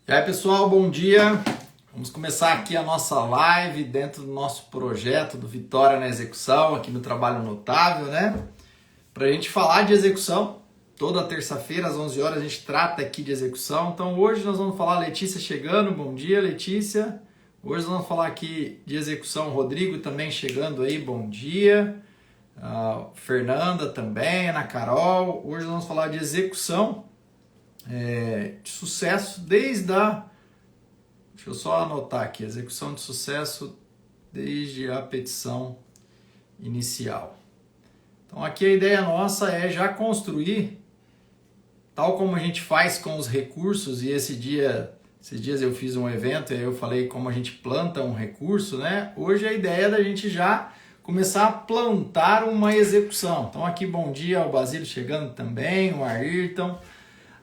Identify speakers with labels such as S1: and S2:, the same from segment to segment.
S1: E aí, pessoal, bom dia. Vamos começar aqui a nossa live dentro do nosso projeto do Vitória na Execução, aqui no Trabalho Notável, né? Para a gente falar de execução, toda terça-feira às 11 horas a gente trata aqui de execução. Então hoje nós vamos falar, Letícia chegando, bom dia, Letícia. Hoje nós vamos falar aqui de execução, Rodrigo também chegando aí, bom dia. Fernanda também, Ana Carol. Hoje nós vamos falar de execução, de sucesso desde a... Deixa eu só anotar aqui, execução de sucesso desde a petição inicial. Então aqui a ideia nossa é já construir, tal como a gente faz com os recursos, e esses dias eu fiz um evento e aí eu falei como a gente planta um recurso, né? Hoje a ideia é da gente já começar a plantar uma execução. Então aqui bom dia ao Basílio chegando também, o Ayrton,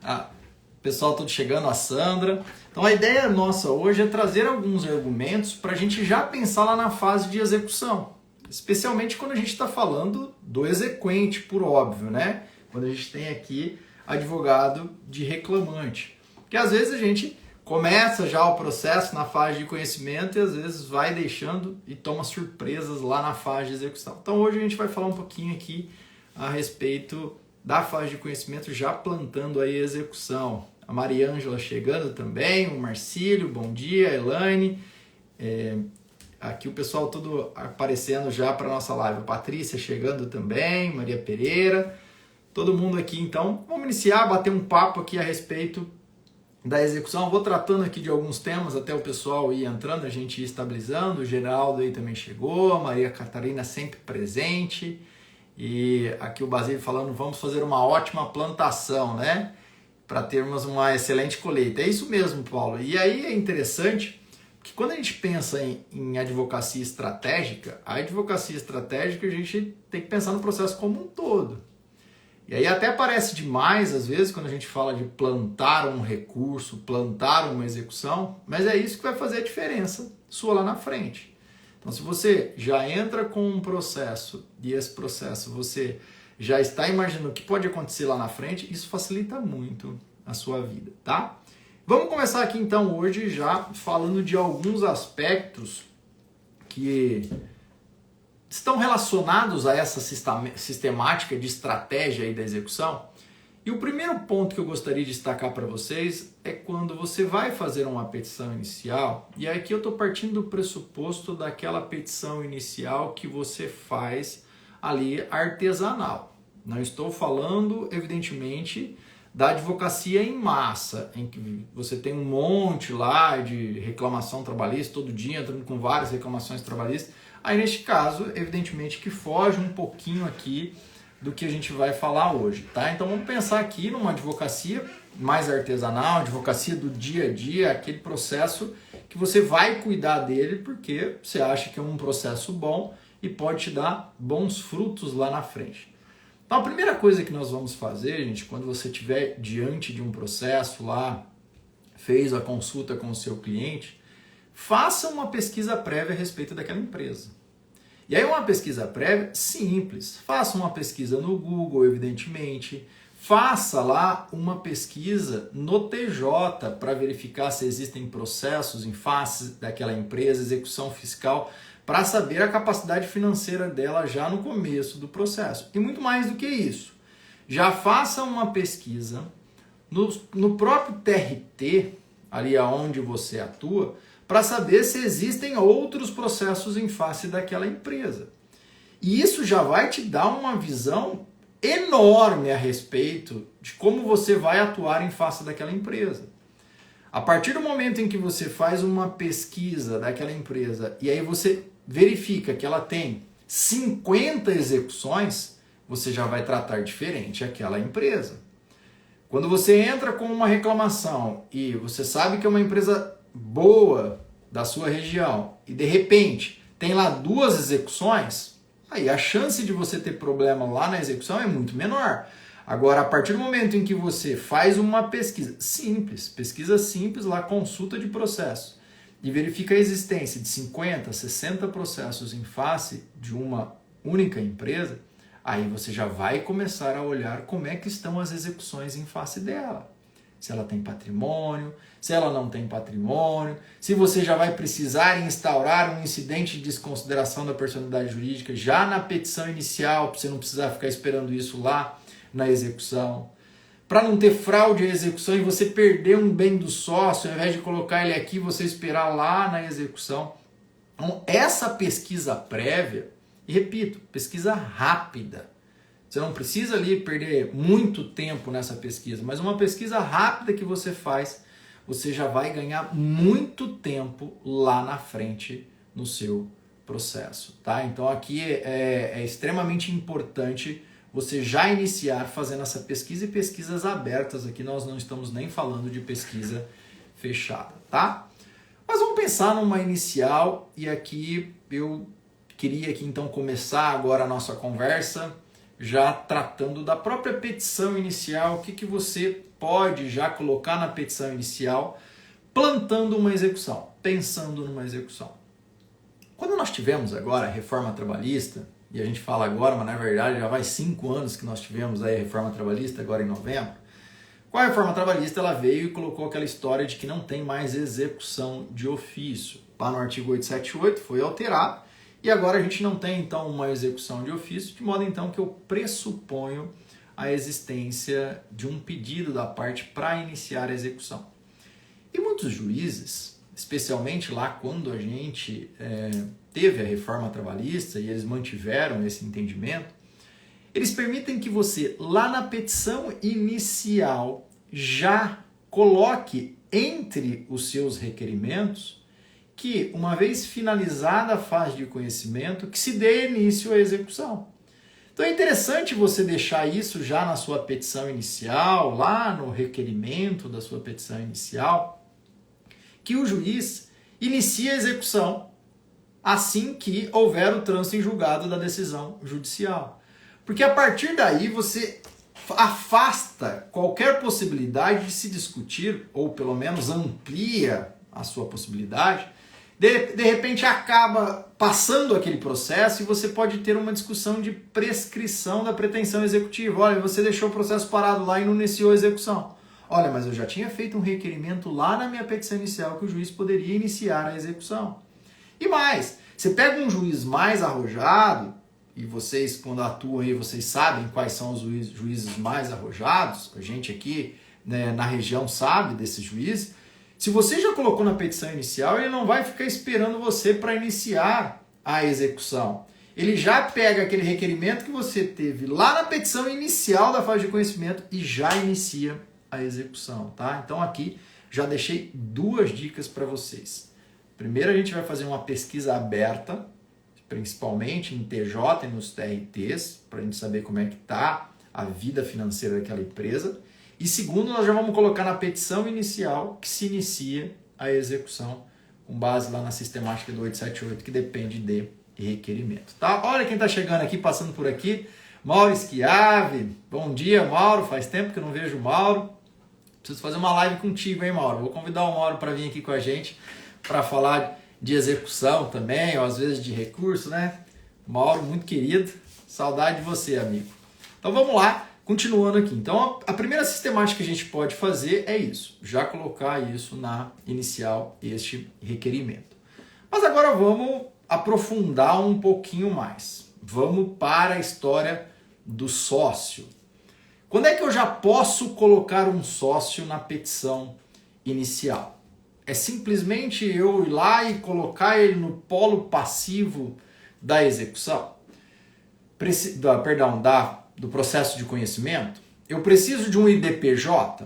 S1: o pessoal todo chegando, a Sandra. Então a ideia nossa hoje é trazer alguns argumentos para a gente já pensar lá na fase de execução. Especialmente quando a gente está falando do exequente, por óbvio, né? Quando a gente tem aqui advogado de reclamante. Porque às vezes a gente começa já o processo na fase de conhecimento e às vezes vai deixando e toma surpresas lá na fase de execução. Então hoje a gente vai falar um pouquinho aqui a respeito da fase de conhecimento, já plantando aí a execução. A Mariângela chegando também, o Marcílio, bom dia, a Elaine. Aqui o pessoal todo aparecendo já para a nossa live. A Patrícia chegando também, Maria Pereira, todo mundo aqui. Então, vamos iniciar, bater um papo aqui a respeito da execução. Vou tratando aqui de alguns temas até o pessoal ir entrando, a gente ir estabilizando. O Geraldo aí também chegou, a Maria Catarina sempre presente. E aqui o Basílio falando, vamos fazer uma ótima plantação, né? Para termos uma excelente colheita. É isso mesmo, Paulo. E aí é interessante que quando a gente pensa em advocacia estratégica, a advocacia estratégica a gente tem que pensar no processo como um todo. E aí até parece demais, às vezes, quando a gente fala de plantar um recurso, plantar uma execução, mas é isso que vai fazer a diferença sua lá na frente. Então, se você já entra com um processo e esse processo você já está imaginando o que pode acontecer lá na frente, isso facilita muito a sua vida, tá? Vamos começar aqui então hoje já falando de alguns aspectos que estão relacionados a essa sistemática de estratégia aí da execução. E o primeiro ponto que eu gostaria de destacar para vocês é quando você vai fazer uma petição inicial, e aqui eu estou partindo do pressuposto daquela petição inicial que você faz ali artesanal. Não estou falando, evidentemente, da advocacia em massa, em que você tem um monte lá de reclamação trabalhista, todo dia entrando com várias reclamações trabalhistas. Aí, neste caso, evidentemente que foge um pouquinho aqui do que a gente vai falar hoje, tá? Então, vamos pensar aqui numa advocacia mais artesanal, advocacia do dia a dia, aquele processo que você vai cuidar dele porque você acha que é um processo bom e pode te dar bons frutos lá na frente. Então, a primeira coisa que nós vamos fazer, gente, quando você estiver diante de um processo lá, fez a consulta com o seu cliente, faça uma pesquisa prévia a respeito daquela empresa. E aí uma pesquisa prévia simples. Faça uma pesquisa no Google, evidentemente. Faça lá uma pesquisa no TJ para verificar se existem processos em face daquela empresa, execução fiscal, para saber a capacidade financeira dela já no começo do processo. E muito mais do que isso. Já faça uma pesquisa no próprio TRT, ali aonde você atua, para saber se existem outros processos em face daquela empresa. E isso já vai te dar uma visão enorme a respeito de como você vai atuar em face daquela empresa. A partir do momento em que você faz uma pesquisa daquela empresa e aí você verifica que ela tem 50 execuções, você já vai tratar diferente aquela empresa. Quando você entra com uma reclamação e você sabe que é uma empresa boa da sua região e de repente tem lá 2 execuções, aí a chance de você ter problema lá na execução é muito menor. Agora, a partir do momento em que você faz uma pesquisa simples lá, consulta de processo, e verifica a existência de 50, 60 processos em face de uma única empresa, aí você já vai começar a olhar como é que estão as execuções em face dela. se ela tem patrimônio, se ela não tem patrimônio, se você já vai precisar instaurar um incidente de desconsideração da personalidade jurídica já na petição inicial, para você não precisar ficar esperando isso lá na execução. Para não ter fraude à execução e você perder um bem do sócio, ao invés de colocar ele aqui, você esperar lá na execução. Então, essa pesquisa prévia, e repito, pesquisa rápida. Você não precisa ali perder muito tempo nessa pesquisa, mas uma pesquisa rápida que você faz, você já vai ganhar muito tempo lá na frente no seu processo, tá? Então aqui é extremamente importante você já iniciar fazendo essa pesquisa e pesquisas abertas. Aqui nós não estamos nem falando de pesquisa fechada, tá? Mas vamos pensar numa inicial e aqui eu queria aqui então começar agora a nossa conversa já tratando da própria petição inicial, o que você pode já colocar na petição inicial, plantando uma execução, pensando numa execução. Quando nós tivemos agora a reforma trabalhista, e a gente fala agora, mas na verdade já vai 5 anos que nós tivemos aí a reforma trabalhista, agora em novembro, com a reforma trabalhista ela veio e colocou aquela história de que não tem mais execução de ofício. Lá no artigo 878 foi alterado, e agora a gente não tem, então, uma execução de ofício, de modo, então, que eu pressuponho a existência de um pedido da parte para iniciar a execução. E muitos juízes, especialmente lá quando a gente teve a reforma trabalhista e eles mantiveram esse entendimento, eles permitem que você, lá na petição inicial, já coloque entre os seus requerimentos que, uma vez finalizada a fase de conhecimento, que se dê início à execução. Então é interessante você deixar isso já na sua petição inicial, lá no requerimento da sua petição inicial, que o juiz inicie a execução assim que houver o trânsito em julgado da decisão judicial. Porque a partir daí você afasta qualquer possibilidade de se discutir, ou pelo menos amplia a sua possibilidade. De repente acaba passando aquele processo e você pode ter uma discussão de prescrição da pretensão executiva. Olha, você deixou o processo parado lá e não iniciou a execução. Olha, mas eu já tinha feito um requerimento lá na minha petição inicial que o juiz poderia iniciar a execução. E mais, você pega um juiz mais arrojado, e vocês quando atuam aí, vocês sabem quais são os juízes mais arrojados, a gente aqui, né, na região sabe desses juízes. Se você já colocou na petição inicial, ele não vai ficar esperando você para iniciar a execução. Ele já pega aquele requerimento que você teve lá na petição inicial da fase de conhecimento e já inicia a execução, tá? Então aqui já deixei 2 dicas para vocês. Primeiro a gente vai fazer uma pesquisa aberta, principalmente em TJ e nos TRTs, para a gente saber como é que está a vida financeira daquela empresa. E segundo, nós já vamos colocar na petição inicial que se inicia a execução com base lá na sistemática do 878, que depende de requerimento. Tá? Olha quem está chegando aqui, passando por aqui. Mauro Schiave. Bom dia, Mauro. Faz tempo que eu não vejo o Mauro. Preciso fazer uma live contigo, hein, Mauro? Vou convidar o Mauro para vir aqui com a gente para falar de execução também, ou às vezes de recurso, né? Mauro, muito querido. Saudade de você, amigo. Então vamos lá. Continuando aqui, então a primeira sistemática que a gente pode fazer é isso, já colocar isso na inicial, este requerimento. Mas agora vamos aprofundar um pouquinho mais. Vamos para a história do sócio. Quando é que eu já posso colocar um sócio na petição inicial? É simplesmente eu ir lá e colocar ele no polo passivo da execução? Do processo de conhecimento? Eu preciso de um IDPJ?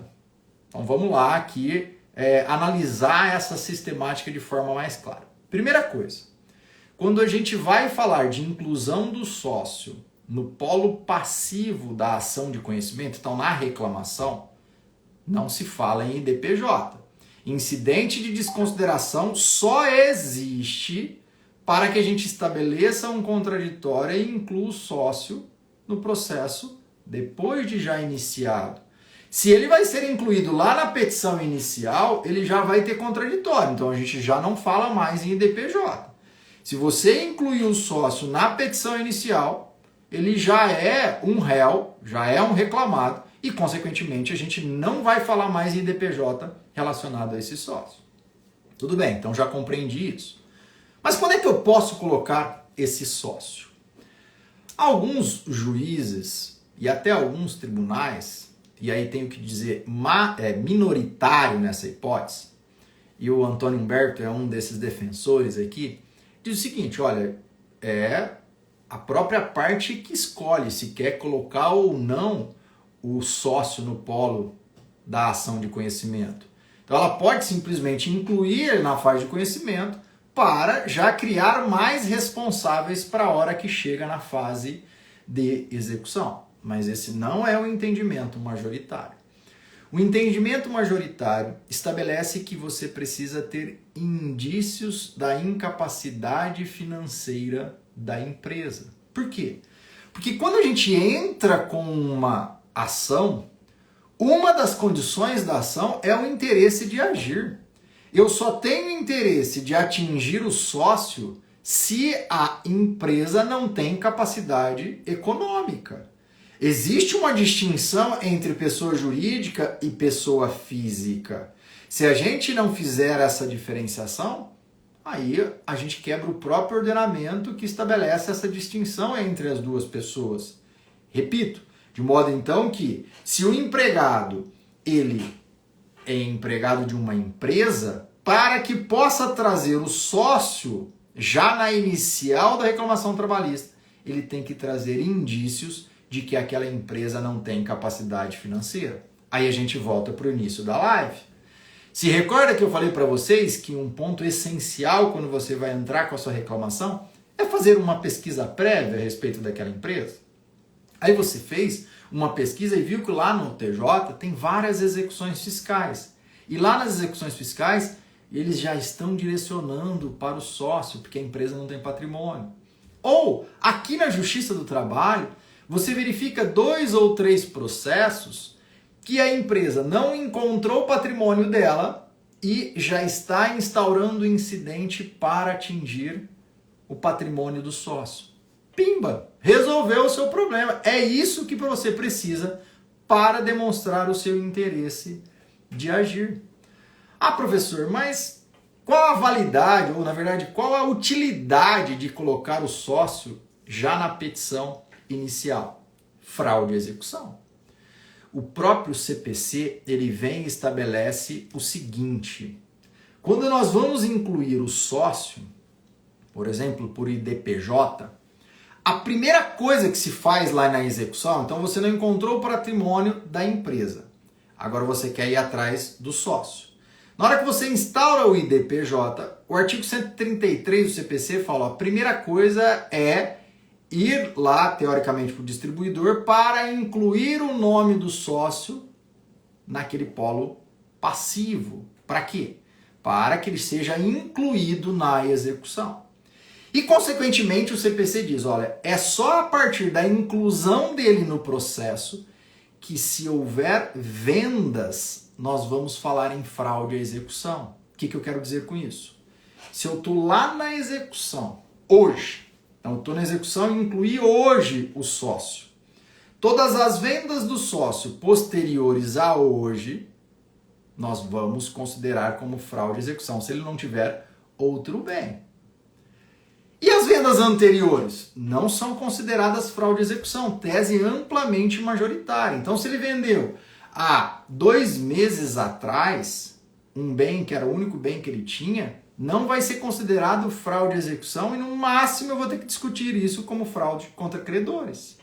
S1: Então vamos lá aqui analisar essa sistemática de forma mais clara. Primeira coisa, quando a gente vai falar de inclusão do sócio no polo passivo da ação de conhecimento, então na reclamação, não se fala em IDPJ. Incidente de desconsideração só existe para que a gente estabeleça um contraditório e inclua o sócio no processo depois de já iniciado. Se ele vai ser incluído lá na petição inicial, ele já vai ter contraditório, então a gente já não fala mais em IDPJ. Se você incluir o sócio na petição inicial, ele já é um réu, já é um reclamado e, consequentemente, a gente não vai falar mais em IDPJ relacionado a esse sócio. Tudo bem, então já compreendi isso. Mas quando é que eu posso colocar esse sócio? Alguns juízes e até alguns tribunais, e aí tenho que dizer minoritário nessa hipótese, e o Antônio Humberto é um desses defensores aqui, diz o seguinte, olha, é a própria parte que escolhe se quer colocar ou não o sócio no polo da ação de conhecimento. Então ela pode simplesmente incluir na fase de conhecimento para já criar mais responsáveis para a hora que chega na fase de execução. Mas esse não é o entendimento majoritário. O entendimento majoritário estabelece que você precisa ter indícios da incapacidade financeira da empresa. Por quê? Porque quando a gente entra com uma ação, uma das condições da ação é o interesse de agir. Eu só tenho interesse de atingir o sócio se a empresa não tem capacidade econômica. Existe uma distinção entre pessoa jurídica e pessoa física. Se a gente não fizer essa diferenciação, aí a gente quebra o próprio ordenamento que estabelece essa distinção entre as duas pessoas. Repito, de modo então que se o empregado ele é empregado de uma empresa, para que possa trazer o sócio já na inicial da reclamação trabalhista, ele tem que trazer indícios de que aquela empresa não tem capacidade financeira. Aí a gente volta para o início da live. Se recorda que eu falei para vocês que um ponto essencial quando você vai entrar com a sua reclamação é fazer uma pesquisa prévia a respeito daquela empresa? Aí você fez uma pesquisa e viu que lá no TJ tem várias execuções fiscais. E lá nas execuções fiscais, eles já estão direcionando para o sócio, porque a empresa não tem patrimônio. Ou, aqui na Justiça do Trabalho, você verifica 2 ou 3 processos que a empresa não encontrou o patrimônio dela e já está instaurando incidente para atingir o patrimônio do sócio. Pimba! Resolveu o seu problema. É isso que você precisa para demonstrar o seu interesse de agir. Ah, professor, mas qual a validade, ou na verdade, qual a utilidade de colocar o sócio já na petição inicial? Fraude à execução. O próprio CPC, ele vem e estabelece o seguinte: quando nós vamos incluir o sócio, por exemplo, por IDPJ, a primeira coisa que se faz lá na execução, então você não encontrou o patrimônio da empresa, agora você quer ir atrás do sócio. Na hora que você instaura o IDPJ, o artigo 133 do CPC fala, a primeira coisa é ir lá, teoricamente, para o distribuidor para incluir o nome do sócio naquele polo passivo. Para quê? Para que ele seja incluído na execução. E, consequentemente, o CPC diz, olha, é só a partir da inclusão dele no processo que, se houver vendas, nós vamos falar em fraude à execução. O que eu quero dizer com isso? Se eu estou lá na execução, hoje, então eu estou na execução e incluí hoje o sócio. Todas as vendas do sócio posteriores a hoje, nós vamos considerar como fraude à execução, se ele não tiver outro bem. E as vendas anteriores? Não são consideradas fraude à execução, tese amplamente majoritária. Então, se ele vendeu há 2 meses atrás um bem que era o único bem que ele tinha, não vai ser considerado fraude à execução e no máximo eu vou ter que discutir isso como fraude contra credores.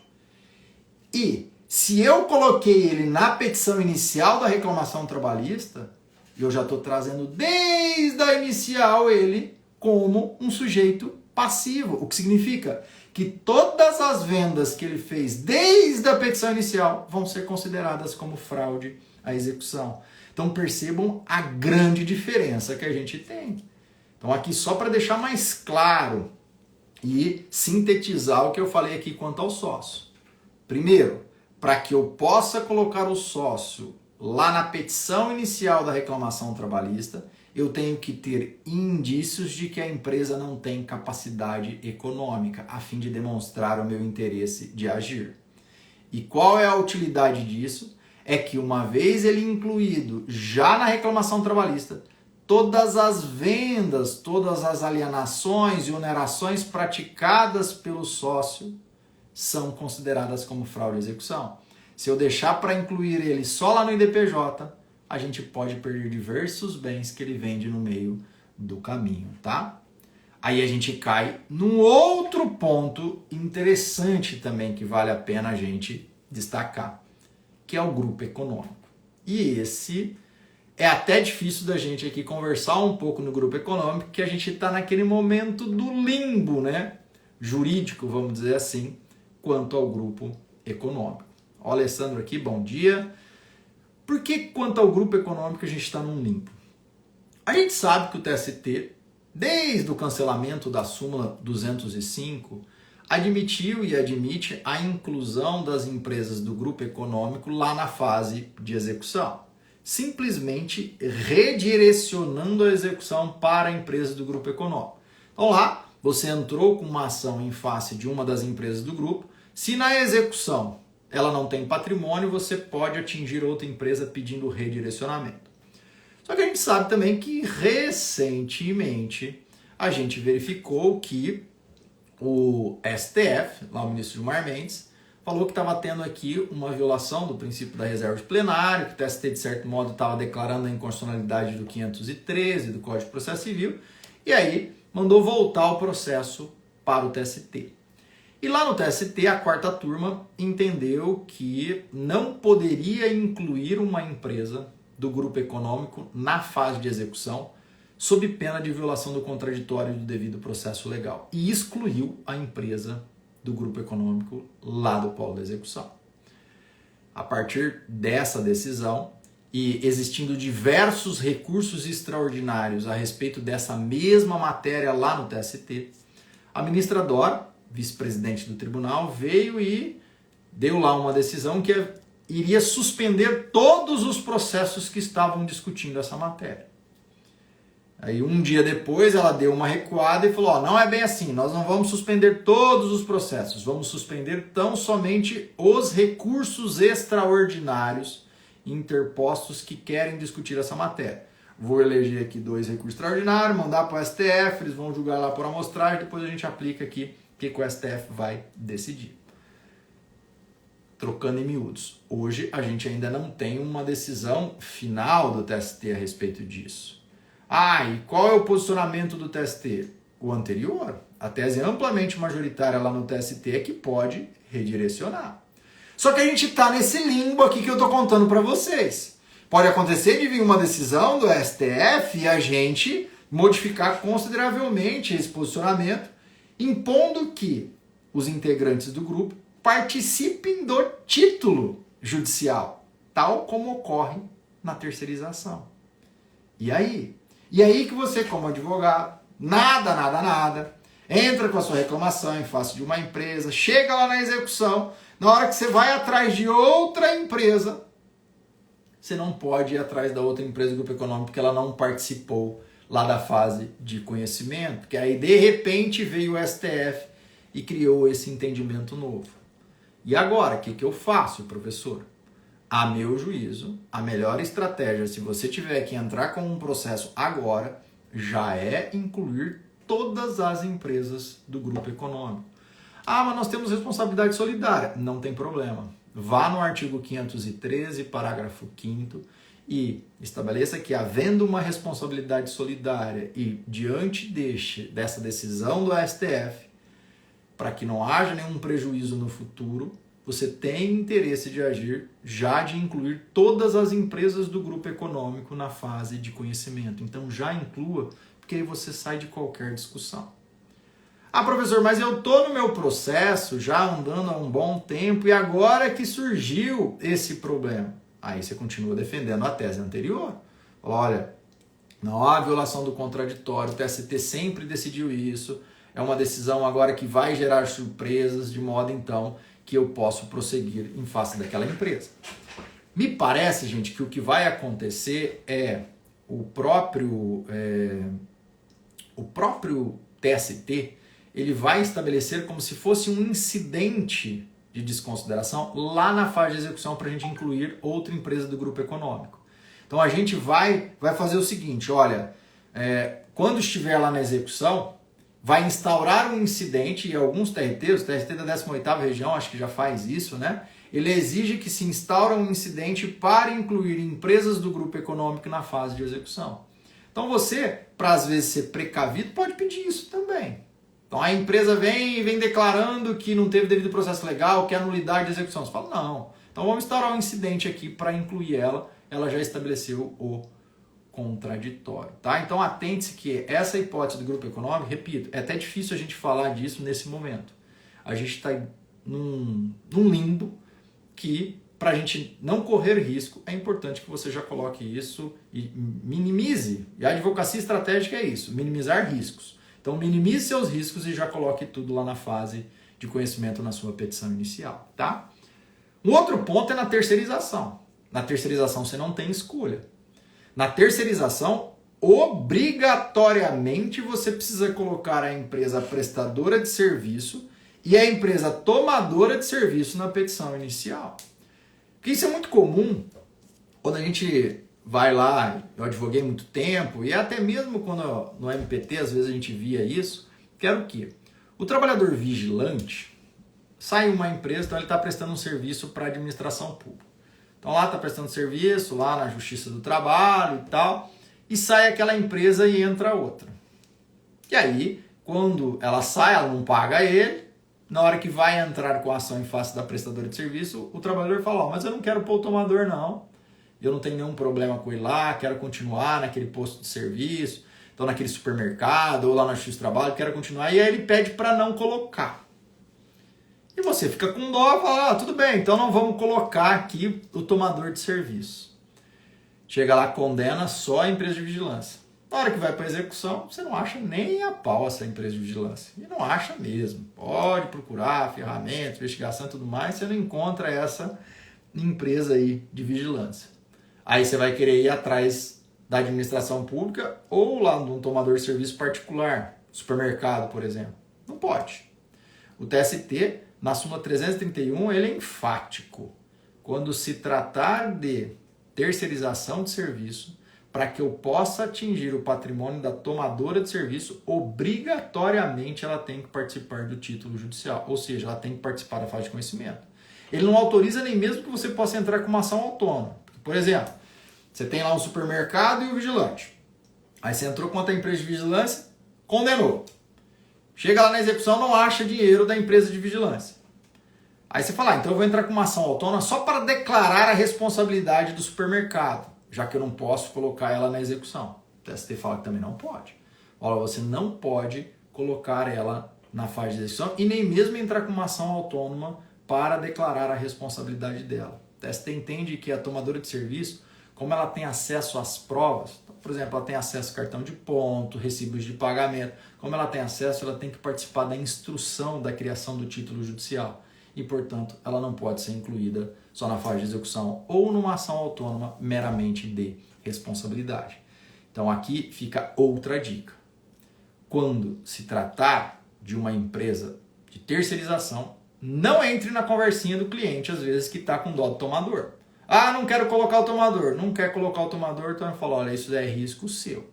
S1: E se eu coloquei ele na petição inicial da reclamação trabalhista, eu já estou trazendo desde a inicial ele como um sujeito passivo, o que significa que todas as vendas que ele fez desde a petição inicial vão ser consideradas como fraude à execução. Então percebam a grande diferença que a gente tem. Então aqui só para deixar mais claro e sintetizar o que eu falei aqui quanto ao sócio. Primeiro, para que eu possa colocar o sócio lá na petição inicial da reclamação trabalhista, eu tenho que ter indícios de que a empresa não tem capacidade econômica, a fim de demonstrar o meu interesse de agir. E qual é a utilidade disso? é que uma vez ele incluído já na reclamação trabalhista, todas as vendas, todas as alienações e onerações praticadas pelo sócio são consideradas como fraude de execução. Se eu deixar para incluir ele só lá no IDPJ, a gente pode perder diversos bens que ele vende no meio do caminho, tá? Aí a gente cai num outro ponto interessante também que vale a pena a gente destacar, que é o grupo econômico. E esse é até difícil da gente aqui conversar um pouco no grupo econômico, que a gente está naquele momento do limbo, né? Jurídico, vamos dizer assim, quanto ao grupo econômico. Ó, Alessandro aqui, bom dia. Por que quanto ao grupo econômico a gente está num limbo? A gente sabe que o TST, desde o cancelamento da súmula 205, admitiu e admite a inclusão das empresas do grupo econômico lá na fase de execução, simplesmente redirecionando a execução para a empresa do grupo econômico. Então lá, você entrou com uma ação em face de uma das empresas do grupo, se na execução ela não tem patrimônio, você pode atingir outra empresa pedindo redirecionamento. Só que a gente sabe também que recentemente a gente verificou que o STF, lá o ministro Gilmar Mendes, falou que estava tendo aqui uma violação do princípio da reserva de plenário, que o TST, de certo modo, estava declarando a inconstitucionalidade do 513 do Código de Processo Civil, e aí mandou voltar o processo para o TST. E lá no TST, a quarta turma entendeu que não poderia incluir uma empresa do grupo econômico na fase de execução, sob pena de violação do contraditório e do devido processo legal, e excluiu a empresa do grupo econômico lá do polo da execução. A partir dessa decisão, e existindo diversos recursos extraordinários a respeito dessa mesma matéria lá no TST, a ministra Dora, vice-presidente do tribunal, veio e deu lá uma decisão que iria suspender todos os processos que estavam discutindo essa matéria. Aí um dia depois ela deu uma recuada e falou, não é bem assim, nós não vamos suspender todos os processos, vamos suspender tão somente os recursos extraordinários interpostos que querem discutir essa matéria. Vou eleger aqui 2 recursos extraordinários, mandar para o STF, eles vão julgar lá por amostragem, depois a gente aplica aqui o que o STF vai decidir. Trocando em miúdos. Hoje a gente ainda não tem uma decisão final do TST a respeito disso. E qual é o posicionamento do TST? O anterior. A tese amplamente majoritária lá no TST é que pode redirecionar. Só que a gente está nesse limbo aqui que eu estou contando para vocês. Pode acontecer de vir uma decisão do STF e a gente modificar consideravelmente esse posicionamento, impondo que os integrantes do grupo participem do título judicial, tal como ocorre na terceirização. E aí? E aí que você, como advogado, nada, entra com a sua reclamação em face de uma empresa, chega lá na execução, na hora que você vai atrás de outra empresa, você não pode ir atrás da outra empresa do grupo econômico porque ela não participou lá da fase de conhecimento, porque aí de repente veio o STF e criou esse entendimento novo. E agora, o que eu faço, professor? A meu juízo, a melhor estratégia, se você tiver que entrar com um processo agora, já é incluir todas as empresas do grupo econômico. Mas nós temos responsabilidade solidária. Não tem problema. Vá no artigo 513, parágrafo 5º, e estabeleça que, havendo uma responsabilidade solidária e diante dessa decisão do STF, para que não haja nenhum prejuízo no futuro, você tem interesse de agir, já de incluir todas as empresas do grupo econômico na fase de conhecimento. Então já inclua, porque aí você sai de qualquer discussão. Professor, mas eu estou no meu processo já andando há um bom tempo e agora que surgiu esse problema. Aí você continua defendendo a tese anterior. Olha, não há violação do contraditório, o TST sempre decidiu isso, é uma decisão agora que vai gerar surpresas, de modo então que eu posso prosseguir em face daquela empresa. Me parece, gente, que o que vai acontecer é o próprio TST, ele vai estabelecer como se fosse um incidente de desconsideração lá na fase de execução para a gente incluir outra empresa do grupo econômico. Então a gente vai fazer o seguinte, olha, quando estiver lá na execução, vai instaurar um incidente e alguns TRTs, o TRT da 18ª região acho que já faz isso, né? Ele exige que se instaure um incidente para incluir empresas do grupo econômico na fase de execução. Então você, para às vezes ser precavido, pode pedir isso também. Então a empresa vem declarando que não teve devido processo legal, que é nulidade de execução. Você fala, não. Então vamos instaurar um incidente aqui para incluir ela já estabeleceu o contraditório. Tá? Então atente-se que essa hipótese do grupo econômico, repito, é até difícil a gente falar disso nesse momento. A gente está num limbo que, para a gente não correr risco, é importante que você já coloque isso e minimize. E a advocacia estratégica é isso, minimizar riscos. Então minimize seus riscos e já coloque tudo lá na fase de conhecimento na sua petição inicial. Tá? Um outro ponto é na terceirização. Na terceirização você não tem escolha. Na terceirização, obrigatoriamente você precisa colocar a empresa prestadora de serviço e a empresa tomadora de serviço na petição inicial. Porque isso é muito comum quando a gente vai lá, eu advoguei muito tempo, e até mesmo quando no MPT às vezes a gente via isso, que era o quê? O trabalhador vigilante sai uma empresa, então ele está prestando um serviço para a administração pública. Então lá está prestando serviço, lá na Justiça do Trabalho e tal, e sai aquela empresa e entra outra. E aí, quando ela sai, ela não paga ele, na hora que vai entrar com a ação em face da prestadora de serviço, o trabalhador fala, mas eu não quero pôr o tomador não, eu não tenho nenhum problema com ele lá, quero continuar naquele posto de serviço, então naquele supermercado ou lá na Justiça do Trabalho, quero continuar, e aí ele pede para não colocar. E você fica com dó e fala, tudo bem, então não vamos colocar aqui o tomador de serviço. Chega lá, condena só a empresa de vigilância. Na hora que vai para a execução, você não acha nem a pau essa empresa de vigilância. E não acha mesmo. Pode procurar ferramentas, investigação e tudo mais, você não encontra essa empresa aí de vigilância. Aí você vai querer ir atrás da administração pública ou lá de um tomador de serviço particular, supermercado, por exemplo. Não pode. O TST, na súmula 331, ele é enfático. Quando se tratar de terceirização de serviço, para que eu possa atingir o patrimônio da tomadora de serviço, obrigatoriamente ela tem que participar do título judicial. Ou seja, ela tem que participar da fase de conhecimento. Ele não autoriza nem mesmo que você possa entrar com uma ação autônoma. Por exemplo, você tem lá um supermercado e o vigilante. Aí você entrou contra a empresa de vigilância, condenou. Chega lá na execução, não acha dinheiro da empresa de vigilância. Aí você fala, então eu vou entrar com uma ação autônoma só para declarar a responsabilidade do supermercado, já que eu não posso colocar ela na execução. O TST fala que também não pode. Olha, você não pode colocar ela na fase de execução e nem mesmo entrar com uma ação autônoma para declarar a responsabilidade dela. O TST entende que a tomadora de serviço, como ela tem acesso às provas, então, por exemplo, ela tem acesso a cartão de ponto, recibos de pagamento, como ela tem acesso, ela tem que participar da instrução da criação do título judicial e, portanto, ela não pode ser incluída só na fase de execução ou numa ação autônoma meramente de responsabilidade. Então aqui fica outra dica. Quando se tratar de uma empresa de terceirização, não entre na conversinha do cliente, às vezes, que está com dó do tomador. Ah, não quero colocar o tomador. Não quer colocar o tomador, então ele fala, olha, isso é risco seu.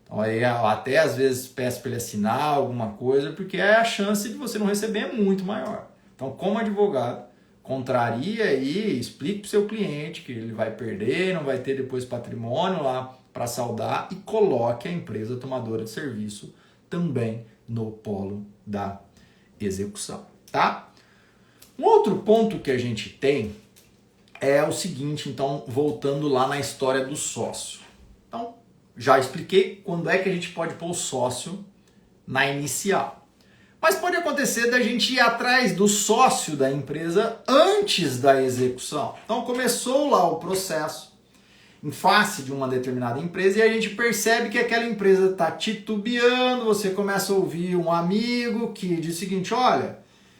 S1: Então aí até às vezes peço para ele assinar alguma coisa, porque a chance de você não receber é muito maior. Então, como advogado, contraria e explique para o seu cliente que ele vai perder, não vai ter depois patrimônio lá para saldar e coloque a empresa tomadora de serviço também no polo da execução, tá? Um outro ponto que a gente tem é o seguinte, então, voltando lá na história do sócio. Então, já expliquei quando é que a gente pode pôr o sócio na inicial. Mas pode acontecer da gente ir atrás do sócio da empresa antes da execução. Então, começou lá o processo em face de uma determinada empresa e a gente percebe que aquela empresa está titubeando, você começa a ouvir um amigo que diz o seguinte, olha,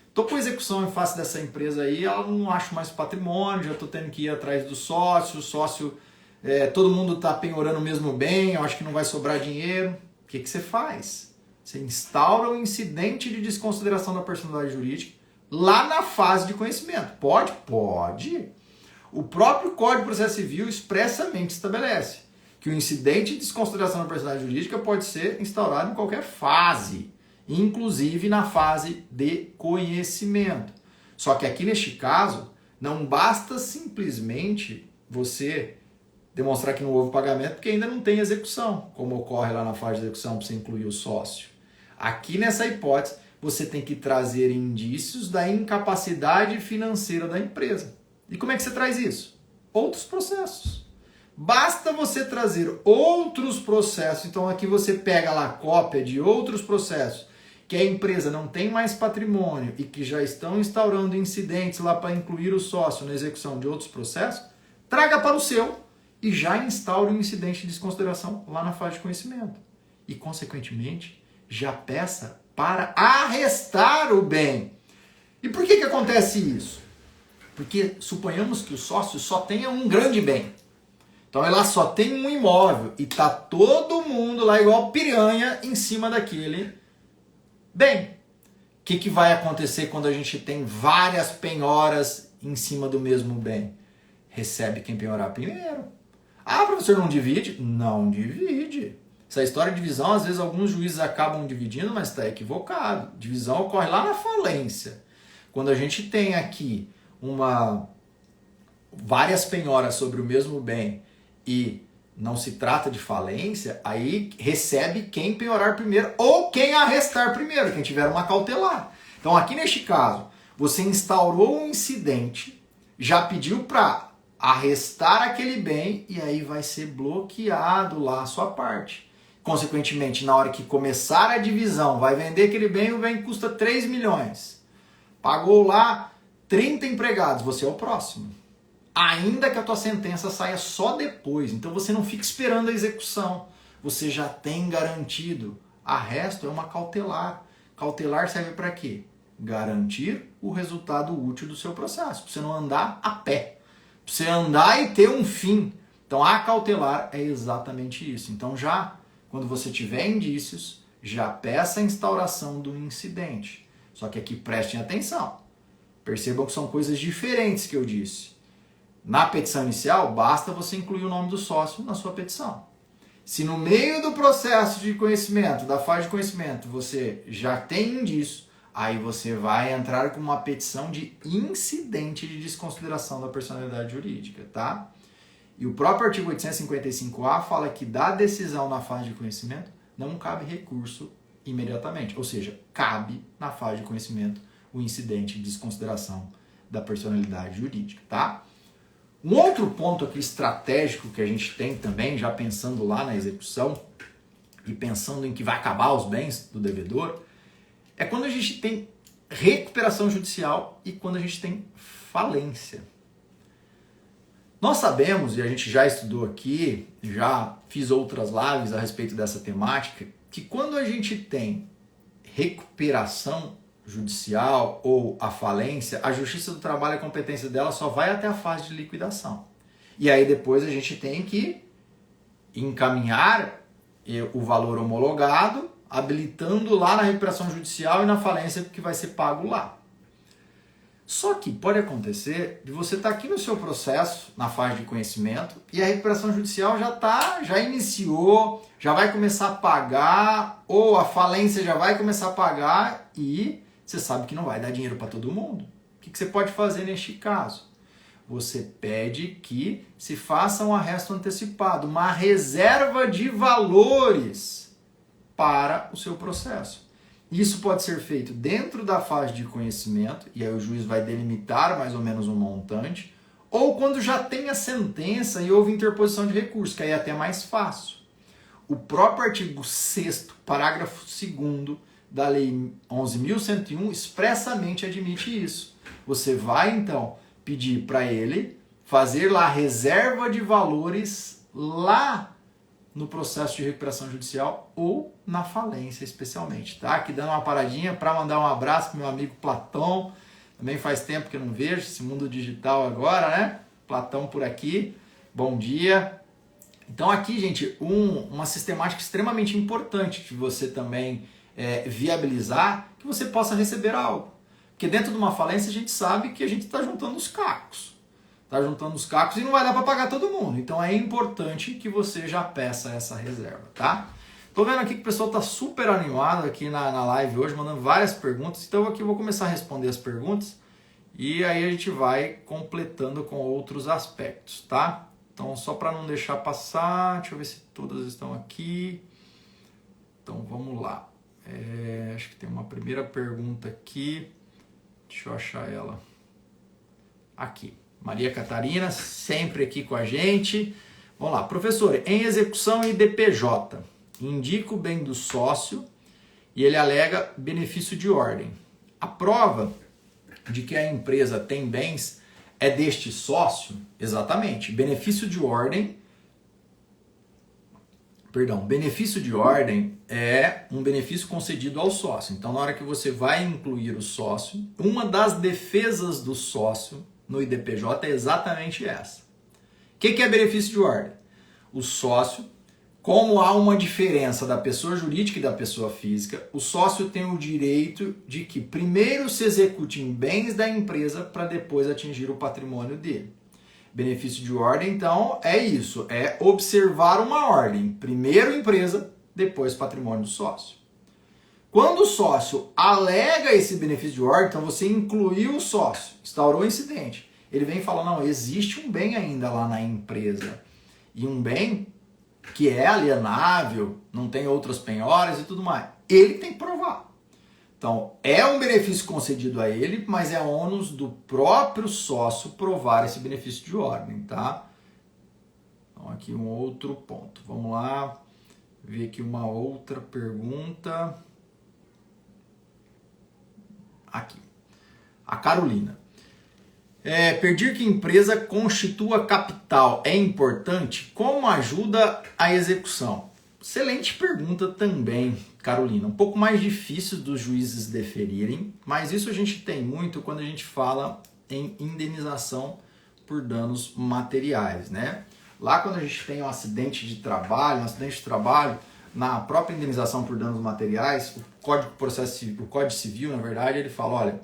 S1: estou com execução em face dessa empresa aí, ela não acho mais patrimônio, já estou tendo que ir atrás do sócio, o sócio, todo mundo está penhorando o mesmo bem, eu acho que não vai sobrar dinheiro. O que você faz? Você instaura um incidente de desconsideração da personalidade jurídica lá na fase de conhecimento. Pode? Pode. O próprio Código de Processo Civil expressamente estabelece que o incidente de desconsideração da personalidade jurídica pode ser instaurado em qualquer fase, inclusive na fase de conhecimento. Só que aqui neste caso, não basta simplesmente você demonstrar que não houve pagamento porque ainda não tem execução, como ocorre lá na fase de execução para você incluir o sócio. Aqui nessa hipótese, você tem que trazer indícios da incapacidade financeira da empresa. E como é que você traz isso? Outros processos. Basta você trazer outros processos. Então aqui você pega lá a cópia de outros processos que a empresa não tem mais patrimônio e que já estão instaurando incidentes lá para incluir o sócio na execução de outros processos, traga para o seu e já instaure um incidente de desconsideração lá na fase de conhecimento. E, consequentemente, já peça para arrestar o bem. E por que acontece isso? Porque suponhamos que o sócio só tenha um grande bem. Então ela só tem um imóvel e tá todo mundo lá igual piranha em cima daquele bem. O que vai acontecer quando a gente tem várias penhoras em cima do mesmo bem? Recebe quem penhorar primeiro. Ah, professor, não divide? Não divide. Essa história de divisão, às vezes alguns juízes acabam dividindo, mas está equivocado. Divisão ocorre lá na falência. Quando a gente tem aqui várias penhoras sobre o mesmo bem e não se trata de falência, aí recebe quem penhorar primeiro ou quem arrestar primeiro, quem tiver uma cautelar. Então aqui neste caso, você instaurou um incidente, já pediu para arrestar aquele bem e aí vai ser bloqueado lá a sua parte. Consequentemente, na hora que começar a divisão, vai vender aquele bem, o bem custa 3 milhões. Pagou lá 30 empregados, você é o próximo. Ainda que a tua sentença saia só depois. Então você não fica esperando a execução. Você já tem garantido. Arresto é uma cautelar. Cautelar serve para quê? Garantir o resultado útil do seu processo. Para você não andar a pé. Para você andar e ter um fim. Então a cautelar é exatamente isso. Então já, quando você tiver indícios, já peça a instauração do incidente. Só que aqui prestem atenção. Percebam que são coisas diferentes que eu disse. Na petição inicial, basta você incluir o nome do sócio na sua petição. Se no meio do processo de conhecimento, da fase de conhecimento, você já tem indício, aí você vai entrar com uma petição de incidente de desconsideração da personalidade jurídica, tá? E o próprio artigo 855A fala que da decisão na fase de conhecimento não cabe recurso imediatamente. Ou seja, cabe na fase de conhecimento o incidente de desconsideração da personalidade jurídica, tá? Um outro ponto aqui estratégico que a gente tem também, já pensando lá na execução e pensando em que vai acabar os bens do devedor, é quando a gente tem recuperação judicial e quando a gente tem falência. Nós sabemos, e a gente já estudou aqui, já fiz outras lives a respeito dessa temática, que quando a gente tem recuperação judicial ou a falência, a Justiça do Trabalho, a competência dela só vai até a fase de liquidação. E aí depois a gente tem que encaminhar o valor homologado, habilitando lá na recuperação judicial e na falência que vai ser pago lá. Só que pode acontecer de você estar aqui no seu processo, na fase de conhecimento, e a recuperação judicial já iniciou, já vai começar a pagar, ou a falência já vai começar a pagar e você sabe que não vai dar dinheiro para todo mundo. O que você pode fazer neste caso? Você pede que se faça um arresto antecipado, uma reserva de valores para o seu processo. Isso pode ser feito dentro da fase de conhecimento, e aí o juiz vai delimitar mais ou menos um montante, ou quando já tem a sentença e houve interposição de recurso, que aí é até mais fácil. O próprio artigo 6º, parágrafo 2º da Lei 11.101 expressamente admite isso. Você vai, então, pedir para ele fazer lá a reserva de valores lá no processo de recuperação judicial ou na falência especialmente, tá? Aqui dando uma paradinha para mandar um abraço para meu amigo Platão, também faz tempo que eu não vejo esse mundo digital agora, né? Platão por aqui, bom dia. Então aqui, gente, uma sistemática extremamente importante que você também viabilizar, que você possa receber algo. Porque dentro de uma falência a gente sabe que a gente está juntando os cacos. Está juntando os cacos e não vai dar para pagar todo mundo. Então é importante que você já peça essa reserva, tá? Tô vendo aqui que o pessoal está super animado aqui na live hoje, mandando várias perguntas. Então aqui eu vou começar a responder as perguntas e aí a gente vai completando com outros aspectos, tá? Então só para não deixar passar, deixa eu ver se todas estão aqui. Então vamos lá. Acho que tem uma primeira pergunta aqui. Deixa eu achar ela. Aqui. Maria Catarina, sempre aqui com a gente. Vamos lá. Professor, em execução e DPJ, indica o bem do sócio e ele alega benefício de ordem. A prova de que a empresa tem bens é deste sócio? Exatamente. Benefício de ordem é um benefício concedido ao sócio. Então, na hora que você vai incluir o sócio, uma das defesas do sócio no IDPJ é exatamente essa. O que é benefício de ordem? O sócio, como há uma diferença da pessoa jurídica e da pessoa física, o sócio tem o direito de que primeiro se execute em bens da empresa para depois atingir o patrimônio dele. Benefício de ordem, então, é isso, é observar uma ordem. Primeiro empresa, depois patrimônio do sócio. Quando o sócio alega esse benefício de ordem, então você incluiu o sócio, instaurou o incidente. Ele vem falando, não, existe um bem ainda lá na empresa. E um bem que é alienável, não tem outras penhoras e tudo mais. Ele tem que provar. Então, é um benefício concedido a ele, mas é ônus do próprio sócio provar esse benefício de ordem, tá? Então, aqui um outro ponto. Vamos lá, ver aqui uma outra pergunta. Aqui. A Carolina. Pedir que empresa constitua capital é importante? Como ajuda a execução? Excelente pergunta também, Carolina. Um pouco mais difícil dos juízes deferirem, mas isso a gente tem muito quando a gente fala em indenização por danos materiais, né? Lá quando a gente tem um acidente de trabalho, na própria indenização por danos materiais, o Código Civil, na verdade, ele fala, olha,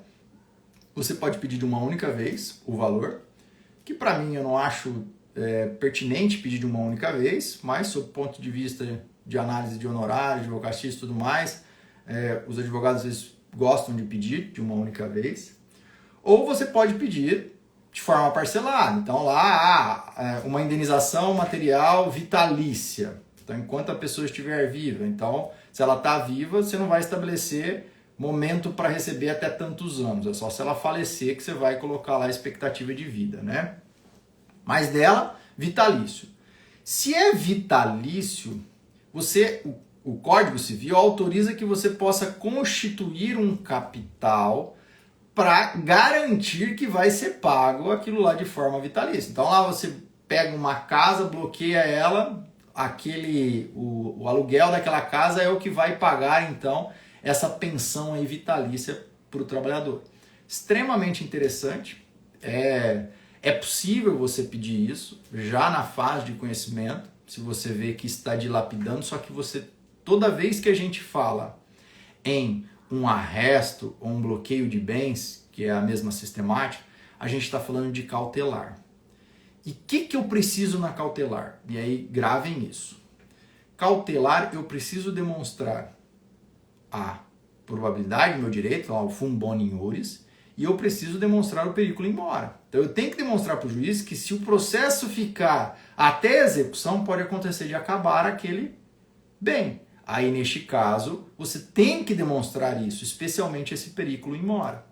S1: você pode pedir de uma única vez o valor, que para mim eu não acho pertinente pedir de uma única vez, mas sob o ponto de vista de análise de honorário, advocacia e tudo mais, os advogados às vezes gostam de pedir de uma única vez. Ou você pode pedir de forma parcelada. Então lá uma indenização material vitalícia. Então enquanto a pessoa estiver viva, então se ela está viva, você não vai estabelecer momento para receber até tantos anos. É só se ela falecer que você vai colocar lá a expectativa de vida, né? Mas dela, vitalício. Se é vitalício, o Código Civil autoriza que você possa constituir um capital para garantir que vai ser pago aquilo lá de forma vitalícia. Então lá você pega uma casa, bloqueia ela, o aluguel daquela casa é o que vai pagar então essa pensão aí vitalícia para o trabalhador. Extremamente interessante. É possível você pedir isso já na fase de conhecimento, se você vê que está dilapidando, só que toda vez que a gente fala em um arresto ou um bloqueio de bens, que é a mesma sistemática, a gente está falando de cautelar. E o que eu preciso na cautelar? E aí gravem isso. Cautelar, eu preciso demonstrar a probabilidade do meu direito, o fum boni iuris, e eu preciso demonstrar o periculum in mora. Então eu tenho que demonstrar para o juiz que se o processo ficar até a execução, pode acontecer de acabar aquele bem. Aí neste caso, você tem que demonstrar isso, especialmente esse periculum in mora.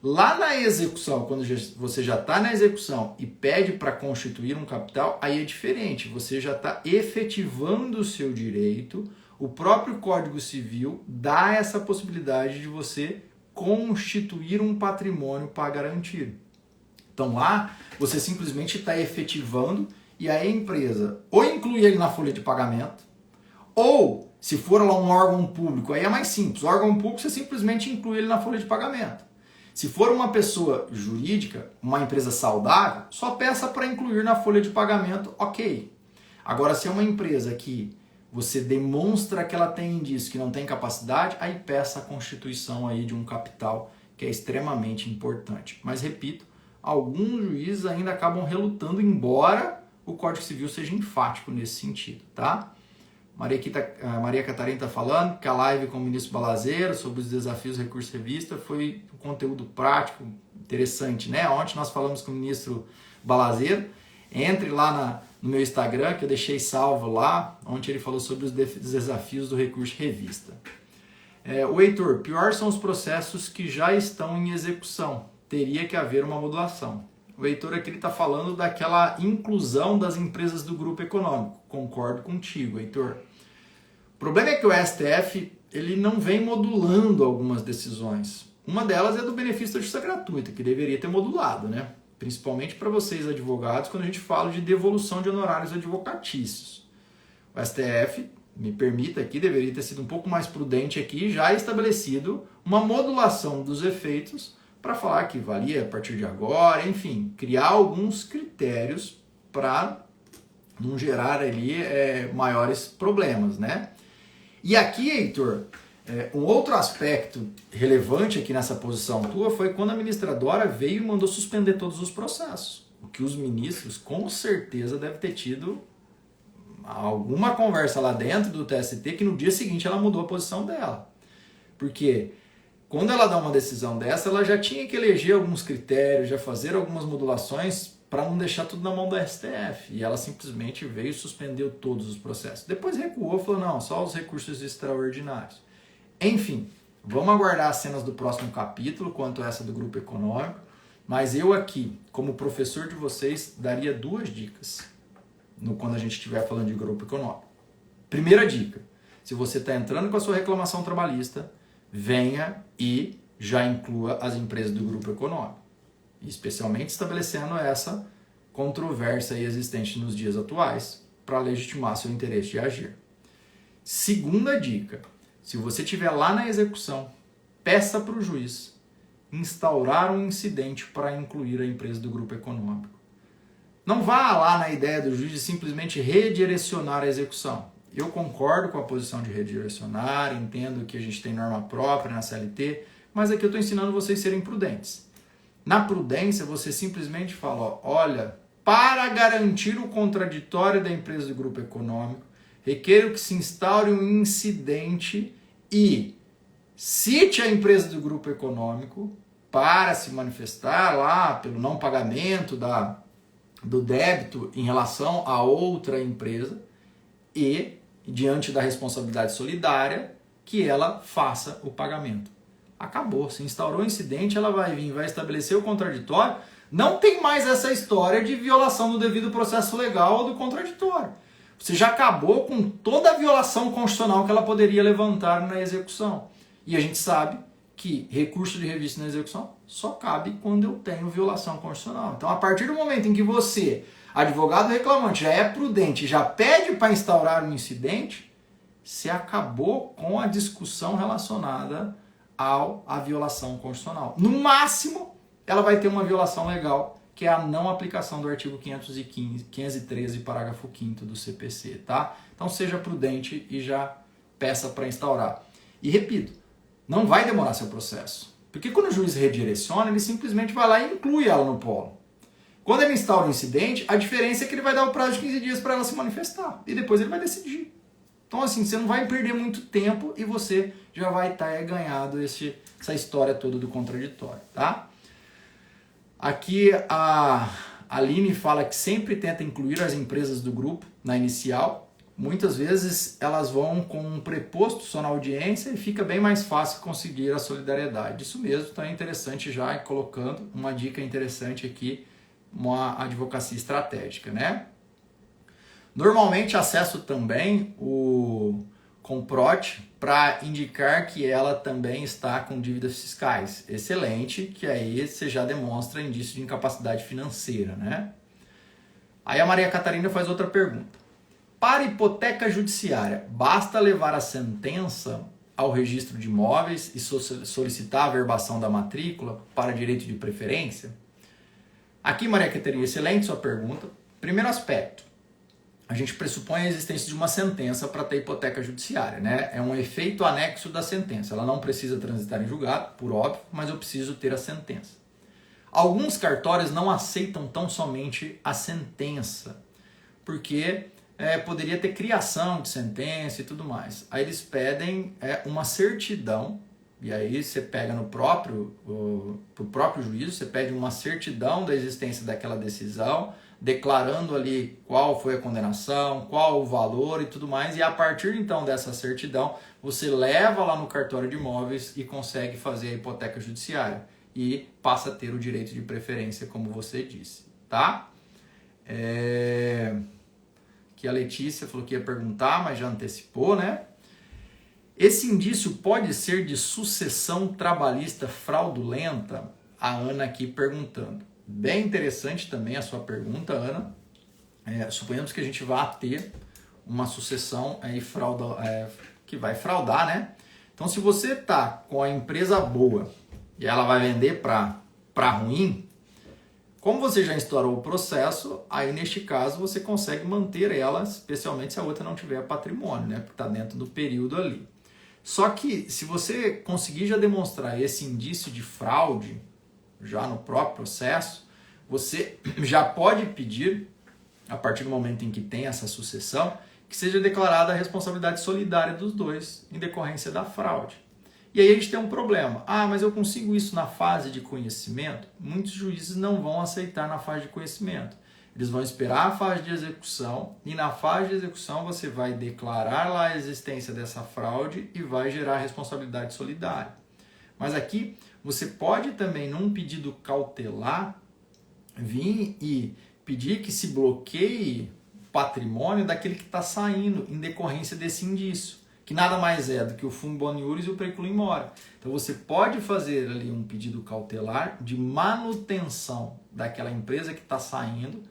S1: Lá na execução, quando você já está na execução e pede para constituir um capital, aí é diferente, você já está efetivando o seu direito, o próprio Código Civil dá essa possibilidade de você constituir um patrimônio para garantir. Então lá, você simplesmente está efetivando e aí a empresa ou inclui ele na folha de pagamento, ou se for lá um órgão público, aí é mais simples, o órgão público você simplesmente inclui ele na folha de pagamento. Se for uma pessoa jurídica, uma empresa saudável, só peça para incluir na folha de pagamento, ok. Agora, se é uma empresa que você demonstra que ela tem indício que não tem capacidade, aí peça a constituição aí de um capital que é extremamente importante. Mas, repito, alguns juízes ainda acabam relutando, embora o Código Civil seja enfático nesse sentido, tá? Maria Catarina está falando que a live com o ministro Balazeiro sobre os desafios do recurso revista foi um conteúdo prático, interessante, né? Ontem nós falamos com o ministro Balazeiro. Entre lá no meu Instagram, que eu deixei salvo lá, onde ele falou sobre os desafios do recurso revista. O Heitor, pior são os processos que já estão em execução. Teria que haver uma modulação. O Heitor aqui está falando daquela inclusão das empresas do grupo econômico. Concordo contigo, Heitor. O problema é que o STF ele não vem modulando algumas decisões. Uma delas é do benefício da justiça gratuita, que deveria ter modulado, né? Principalmente para vocês advogados, quando a gente fala de devolução de honorários advocatícios. O STF, me permita aqui, deveria ter sido um pouco mais prudente aqui, já estabelecido uma modulação dos efeitos para falar que valia a partir de agora, enfim, criar alguns critérios para não gerar ali maiores problemas, né? E aqui, Heitor, um outro aspecto relevante aqui nessa posição tua foi quando a ministradora veio e mandou suspender todos os processos. O que os ministros, com certeza, devem ter tido alguma conversa lá dentro do TST que no dia seguinte ela mudou a posição dela. Porque quando ela dá uma decisão dessa, ela já tinha que eleger alguns critérios, já fazer algumas modulações para não deixar tudo na mão do STF. E ela simplesmente veio e suspendeu todos os processos. Depois recuou e falou, não, só os recursos extraordinários. Enfim, vamos aguardar as cenas do próximo capítulo, quanto a essa do grupo econômico. Mas eu aqui, como professor de vocês, daria 2 dicas quando a gente estiver falando de grupo econômico. Primeira dica, se você está entrando com a sua reclamação trabalhista, venha e já inclua as empresas do grupo econômico. Especialmente estabelecendo essa controvérsia existente nos dias atuais para legitimar seu interesse de agir. Segunda dica, se você estiver lá na execução, peça para o juiz instaurar um incidente para incluir a empresa do grupo econômico. Não vá lá na ideia do juiz de simplesmente redirecionar a execução. Eu concordo com a posição de redirecionar, entendo que a gente tem norma própria na CLT, mas aqui eu estou ensinando vocês a serem prudentes. Na prudência, você simplesmente fala, olha, para garantir o contraditório da empresa do grupo econômico, requer que se instaure um incidente e cite a empresa do grupo econômico para se manifestar lá pelo não pagamento do débito em relação a outra empresa e, diante da responsabilidade solidária, que ela faça o pagamento. Acabou, se instaurou o incidente, ela vai vir, vai estabelecer o contraditório, não tem mais essa história de violação do devido processo legal ou do contraditório. Você já acabou com toda a violação constitucional que ela poderia levantar na execução. E a gente sabe que recurso de revista na execução só cabe quando eu tenho violação constitucional. Então, a partir do momento em que você, advogado reclamante, já é prudente, já pede para instaurar um incidente, você acabou com a discussão relacionada à violação constitucional. No máximo, ela vai ter uma violação legal, que é a não aplicação do artigo 513, parágrafo 5º do CPC, tá? Então seja prudente e já peça para instaurar. E repito, não vai demorar seu processo. Porque quando o juiz redireciona, ele simplesmente vai lá e inclui ela no polo. Quando ele instaura um incidente, a diferença é que ele vai dar o prazo de 15 dias para ela se manifestar. E depois ele vai decidir. Então assim, você não vai perder muito tempo e você já vai estar ganhado essa história toda do contraditório, tá? Aqui a Aline fala que sempre tenta incluir as empresas do grupo na inicial. Muitas vezes elas vão com um preposto só na audiência e fica bem mais fácil conseguir a solidariedade. Isso mesmo, então é interessante já colocando uma dica interessante aqui, uma advocacia estratégica, né? Normalmente acesso também o Comprote para indicar que ela também está com dívidas fiscais. Excelente, que aí você já demonstra indício de incapacidade financeira, né? Aí a Maria Catarina faz outra pergunta. Para hipoteca judiciária, basta levar a sentença ao registro de imóveis e solicitar a averbação da matrícula para direito de preferência? Aqui, Maria Catarina, excelente sua pergunta. Primeiro aspecto, a gente pressupõe a existência de uma sentença para ter hipoteca judiciária, né? É um efeito anexo da sentença. Ela não precisa transitar em julgado, por óbvio, mas eu preciso ter a sentença. Alguns cartórios não aceitam tão somente a sentença, porque poderia ter criação de sentença e tudo mais. Aí eles pedem uma certidão, e aí você pega pro próprio juízo, você pede uma certidão da existência daquela decisão, declarando ali qual foi a condenação, qual o valor e tudo mais, e a partir então dessa certidão, você leva lá no cartório de imóveis e consegue fazer a hipoteca judiciária e passa a ter o direito de preferência, como você disse, tá? Que a Letícia falou que ia perguntar, mas já antecipou, né? Esse indício pode ser de sucessão trabalhista fraudulenta? A Ana aqui perguntando. Bem interessante também a sua pergunta, Ana. Suponhamos que a gente vá ter uma sucessão aí que vai fraudar, né? Então, se você tá com a empresa boa e ela vai vender para ruim, como você já instaurou o processo, aí neste caso você consegue manter ela, especialmente se a outra não tiver patrimônio, né? Porque está dentro do período ali. Só que se você conseguir já demonstrar esse indício de fraude, já no próprio processo, você já pode pedir, a partir do momento em que tem essa sucessão, que seja declarada a responsabilidade solidária dos dois em decorrência da fraude. E aí a gente tem um problema. Ah, mas eu consigo isso na fase de conhecimento? Muitos juízes não vão aceitar na fase de conhecimento. Eles vão esperar a fase de execução e na fase de execução você vai declarar lá a existência dessa fraude e vai gerar responsabilidade solidária. Mas aqui você pode também, num pedido cautelar, vir e pedir que se bloqueie o patrimônio daquele que está saindo em decorrência desse indício, que nada mais é do que o fum boniuris e o periculum in mora. Então você pode fazer ali um pedido cautelar de manutenção daquela empresa que está saindo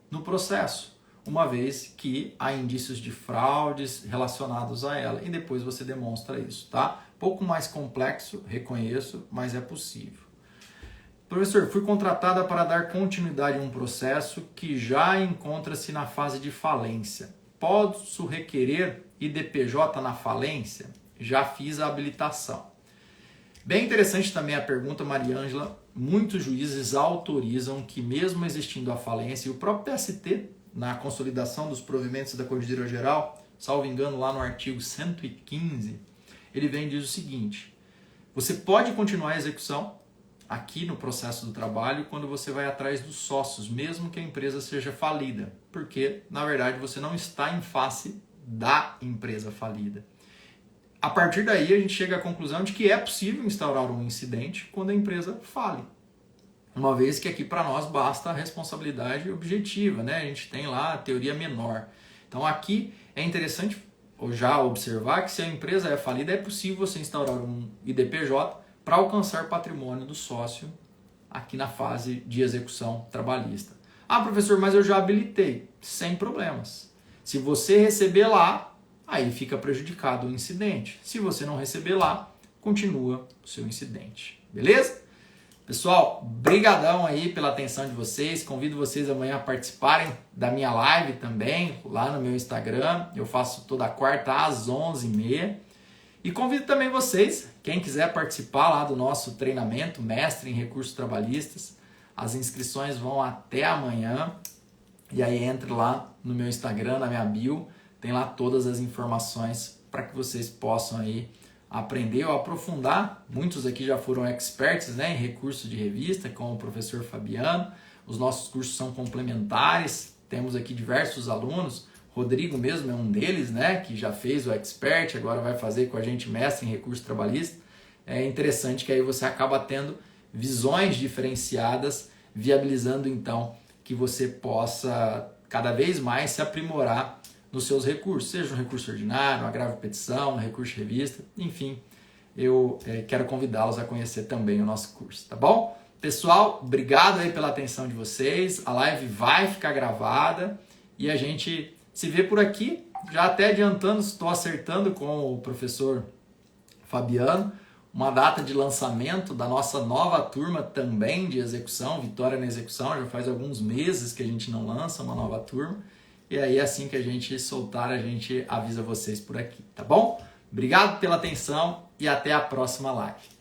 S1: no processo, uma vez que há indícios de fraudes relacionados a ela, e depois você demonstra isso, tá? Pouco mais complexo, reconheço, mas é possível. Professor, fui contratada para dar continuidade a um processo que já encontra-se na fase de falência. Posso requerer IDPJ na falência? Já fiz a habilitação. Bem interessante também a pergunta, Maria Ângela. Muitos juízes autorizam que, mesmo existindo a falência, e o próprio TST, na consolidação dos provimentos da Corregedoria Geral, salvo engano, lá no artigo 115, ele vem e diz o seguinte: você pode continuar a execução aqui no processo do trabalho quando você vai atrás dos sócios, mesmo que a empresa seja falida, porque, na verdade, você não está em face da empresa falida. A partir daí, a gente chega à conclusão de que é possível instaurar um incidente quando a empresa fale. Uma vez que aqui para nós basta a responsabilidade objetiva, né? A gente tem lá a teoria menor. Então aqui é interessante já observar que se a empresa é falida, é possível você instaurar um IDPJ para alcançar patrimônio do sócio aqui na fase de execução trabalhista. Ah, professor, mas eu já habilitei. Sem problemas. Se você receber lá, aí fica prejudicado o incidente. Se você não receber lá, continua o seu incidente. Beleza? Pessoal, brigadão aí pela atenção de vocês. Convido vocês amanhã a participarem da minha live também, lá no meu Instagram. Eu faço toda quarta às 11h30. E convido também vocês, quem quiser participar lá do nosso treinamento Mestre em Recursos Trabalhistas. As inscrições vão até amanhã. E aí entre lá no meu Instagram, na minha bio, tem lá todas as informações para que vocês possam aí aprender ou aprofundar. Muitos aqui já foram experts, né, em recursos de revista, como o professor Fabiano. Os nossos cursos são complementares. Temos aqui diversos alunos. Rodrigo mesmo é um deles, né, que já fez o expert, agora vai fazer com a gente mestre em recursos trabalhistas. É interessante que aí você acaba tendo visões diferenciadas, viabilizando então que você possa cada vez mais se aprimorar nos seus recursos, seja um recurso ordinário, uma agravo petição, um recurso de revista, enfim, eu quero convidá-los a conhecer também o nosso curso, tá bom? Pessoal, obrigado aí pela atenção de vocês, a live vai ficar gravada e a gente se vê por aqui, já até adiantando, estou acertando com o professor Fabiano, uma data de lançamento da nossa nova turma também de execução, Vitória na Execução, já faz alguns meses que a gente não lança uma nova turma, E aí, assim que a gente soltar, a gente avisa vocês por aqui, tá bom? Obrigado pela atenção e até a próxima live.